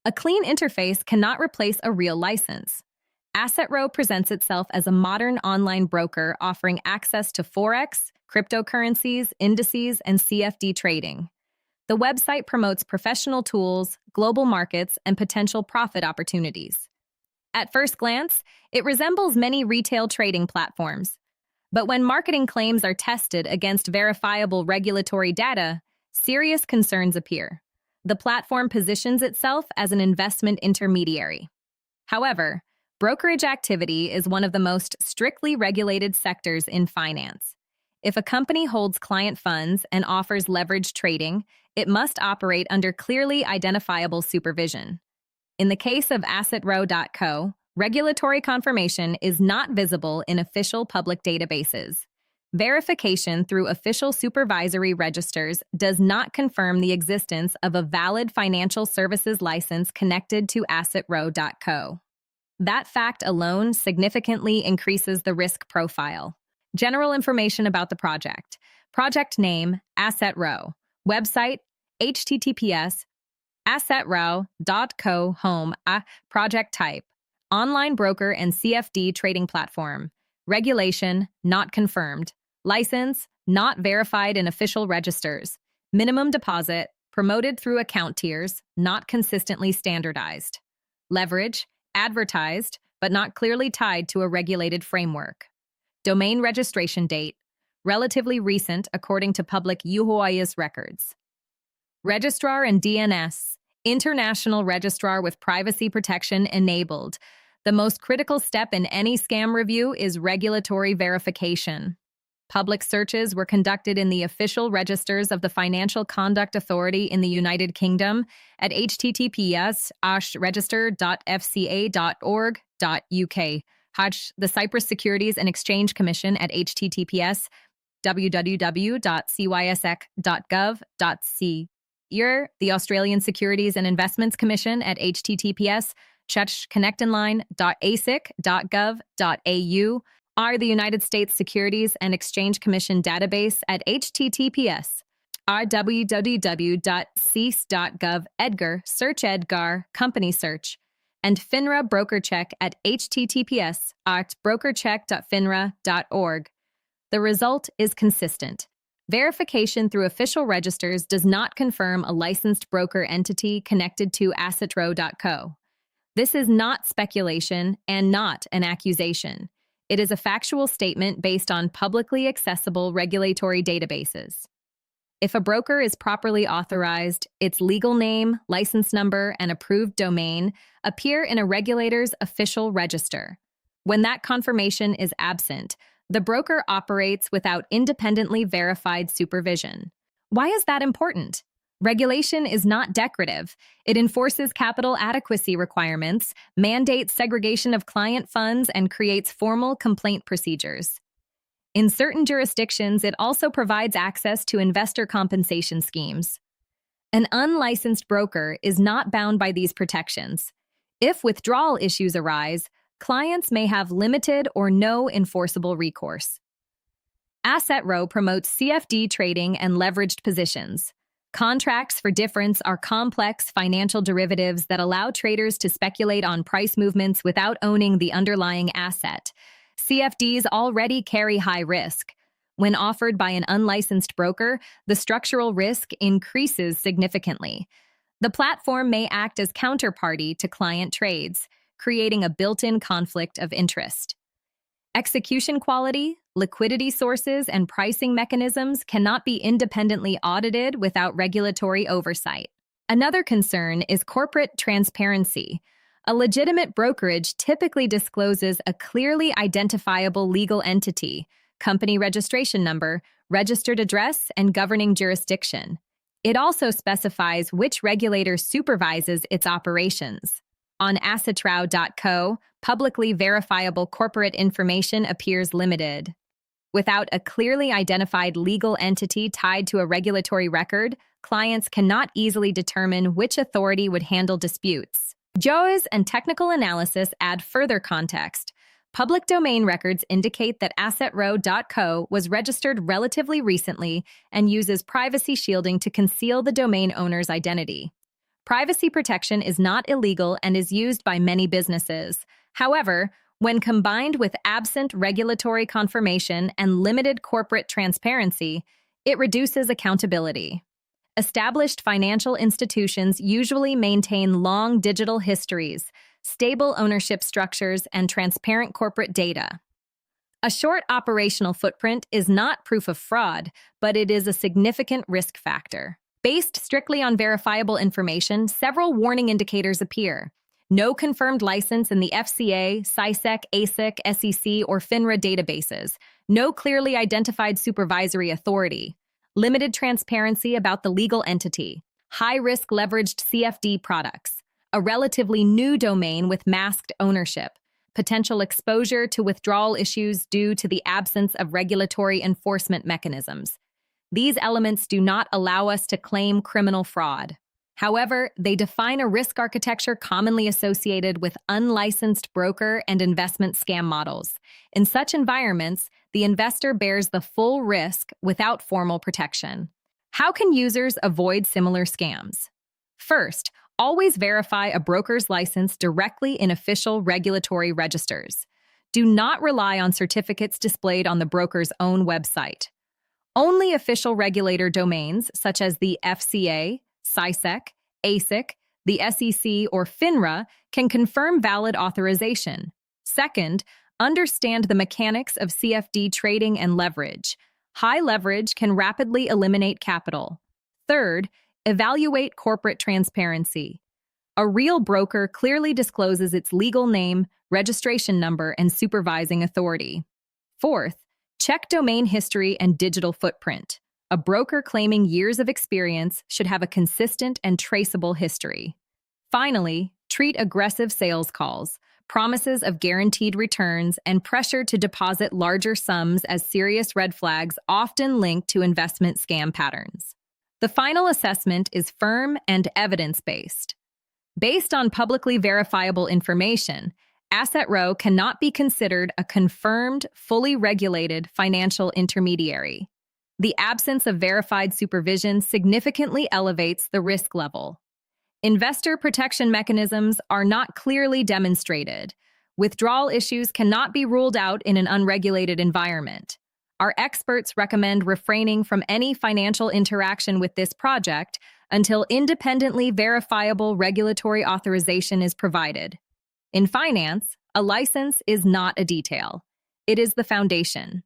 A clean interface cannot replace a real license. AssetRow presents itself as a modern online broker offering access to forex, cryptocurrencies, indices, and CFD trading. The website promotes professional tools, global markets, and potential profit opportunities. At first glance, it resembles many retail trading platforms. But when marketing claims are tested against verifiable regulatory data, serious concerns appear. The platform positions itself as an investment intermediary. However, brokerage activity is one of the most strictly regulated sectors in finance. If a company holds client funds and offers leveraged trading, it must operate under clearly identifiable supervision. In the case of AssetRow.co, regulatory confirmation is not visible in official public databases. Verification through official supervisory registers does not confirm the existence of a valid financial services license connected to AssetRow.co. That fact alone significantly increases the risk profile. General information about the project. Project name, AssetRow. Website, https AssetRow.co home. Project type, online broker and CFD trading platform. Regulation, not confirmed. License, not verified in official registers. Minimum deposit, promoted through account tiers, not consistently standardized. Leverage, advertised, but not clearly tied to a regulated framework. Domain registration date, relatively recent according to public WHOIS records. Registrar and DNS, international registrar with privacy protection enabled. The most critical step in any scam review is regulatory verification. Public searches were conducted in the official registers of the Financial Conduct Authority in the United Kingdom at https:/register.fca.org.uk. The Cyprus Securities and Exchange Commission at https www.cysec.gov.c. The Australian Securities and Investments Commission at https connectinline.asic.gov.au. The United States Securities and Exchange Commission database at https www.cease.gov. Edgar, search Edgar, company search. And FINRA broker check at https brokercheck.finra.org. The result is consistent. Verification through official registers does not confirm a licensed broker entity connected to AssetRow.co. This is not speculation and not an accusation. It is a factual statement based on publicly accessible regulatory databases. If a broker is properly authorized, its legal name, license number, and approved domain appear in a regulator's official register. When that confirmation is absent, the broker operates without independently verified supervision. Why is that important? Regulation is not decorative. It enforces capital adequacy requirements, mandates segregation of client funds, and creates formal complaint procedures. In certain jurisdictions, it also provides access to investor compensation schemes. An unlicensed broker is not bound by these protections. If withdrawal issues arise, clients may have limited or no enforceable recourse. AssetRow promotes CFD trading and leveraged positions. Contracts for difference are complex financial derivatives that allow traders to speculate on price movements without owning the underlying asset. CFDs already carry high risk. When offered by an unlicensed broker, the structural risk increases significantly. The platform may act as counterparty to client trades, creating a built-in conflict of interest. Execution quality, liquidity sources, and pricing mechanisms cannot be independently audited without regulatory oversight. Another concern is corporate transparency. A legitimate brokerage typically discloses a clearly identifiable legal entity, company registration number, registered address, and governing jurisdiction. It also specifies which regulator supervises its operations. On AssetRow.co, publicly verifiable corporate information appears limited. Without a clearly identified legal entity tied to a regulatory record, clients cannot easily determine which authority would handle disputes. WHOIS and technical analysis add further context. Public domain records indicate that AssetRow.co was registered relatively recently and uses privacy shielding to conceal the domain owner's identity. Privacy protection is not illegal and is used by many businesses. However, when combined with absent regulatory confirmation and limited corporate transparency, it reduces accountability. Established financial institutions usually maintain long digital histories, stable ownership structures, and transparent corporate data. A short operational footprint is not proof of fraud, but it is a significant risk factor. Based strictly on verifiable information, several warning indicators appear. No confirmed license in the FCA, CISEC, ASIC, SEC, or FINRA databases. No clearly identified supervisory authority. Limited transparency about the legal entity. High-risk leveraged CFD products. A relatively new domain with masked ownership. Potential exposure to withdrawal issues due to the absence of regulatory enforcement mechanisms. These elements do not allow us to claim criminal fraud. However, they define a risk architecture commonly associated with unlicensed broker and investment scam models. In such environments, the investor bears the full risk without formal protection. How can users avoid similar scams? First, always verify a broker's license directly in official regulatory registers. Do not rely on certificates displayed on the broker's own website. Only official regulator domains, such as the FCA, CISEC, ASIC, the SEC, or FINRA, can confirm valid authorization. Second, understand the mechanics of CFD trading and leverage. High leverage can rapidly eliminate capital. Third, evaluate corporate transparency. A real broker clearly discloses its legal name, registration number, and supervising authority. Fourth, check domain history and digital footprint. A broker claiming years of experience should have a consistent and traceable history. Finally, treat aggressive sales calls, promises of guaranteed returns, and pressure to deposit larger sums as serious red flags often linked to investment scam patterns. The final assessment is firm and evidence-based. Based on publicly verifiable information, AssetRow cannot be considered a confirmed, fully regulated financial intermediary. The absence of verified supervision significantly elevates the risk level. Investor protection mechanisms are not clearly demonstrated. Withdrawal issues cannot be ruled out in an unregulated environment. Our experts recommend refraining from any financial interaction with this project until independently verifiable regulatory authorization is provided. In finance, a license is not a detail. It is the foundation.